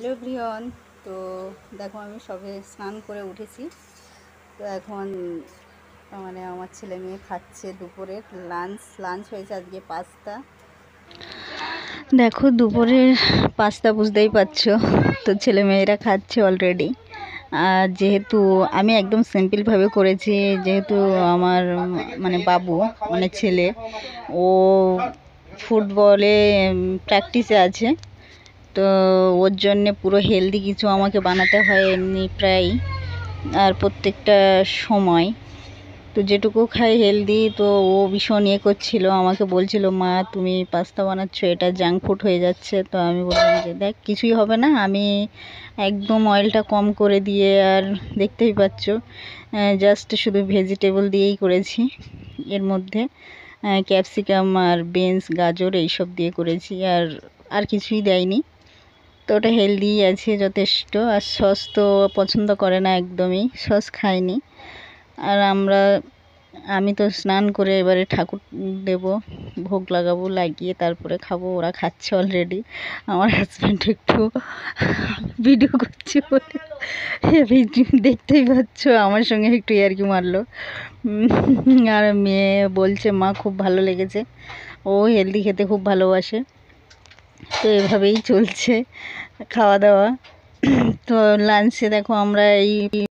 Hello everyone. তো দেখো আমি সবে স্নান করে উঠেছি। তো এখন মানে আমার ছেলে মেয়ে খাচ্ছে দুপুরের লাঞ্চ হয়েছে আজকে পাস্তা। দেখো দুপুরের পাস্তা বুঝতেই পারছো, তো ছেলে মেয়েরা খাচ্ছে অলরেডি। আর যেহেতু আমি একদম সিম্পলভাবে করেছি, যেহেতু আমার মানে বাবু মানে ছেলে ও ফুটবলে প্র্যাকটিসে আছে, তো ওর জন্যে পুরো হেলদি কিছু আমাকে বানাতে হয় এমনি প্রায় আর প্রত্যেকটা সময়। তো যেটুকু খাই হেলদি, তো ও ভীষণ ইয়ে করছিল, আমাকে বলছিল মা তুমি পাস্তা বানাচ্ছো, এটা জাঙ্ক ফুড হয়ে যাচ্ছে। তো আমি বললাম যে দেখ কিছুই হবে না, আমি একদম অয়েলটা কম করে দিয়ে, আর দেখতেই পাচ্ছ জাস্ট শুধু ভেজিটেবল দিয়েই করেছি। এর মধ্যে ক্যাপসিকাম আর বিনস গাজর এইসব দিয়ে করেছি, আর কিছুই দেয়নি। তো ওটা হেলদি আছে যথেষ্ট। আর সস তো পছন্দ করে না, একদমই সস খায়নি। আর আমি তো স্নান করে এবারে ঠাকুর দেব, ভোগ লাগাবো, লাগিয়ে তারপরে খাবো। ওরা খাচ্ছে অলরেডি। আমার হাজব্যান্ড একটু ভিডিও করছে বলে দেখতেই পাচ্ছ আমার সঙ্গে একটু ইয়ার্কি মারলো। আর মেয়ে বলছে মা খুব ভালো লেগেছে, ও হেলদি খেতে খুব ভালোবাসে। তো এভাবেই চলছে খাওয়া দাওয়া। তো লাঞ্চে দেখো আমরা এই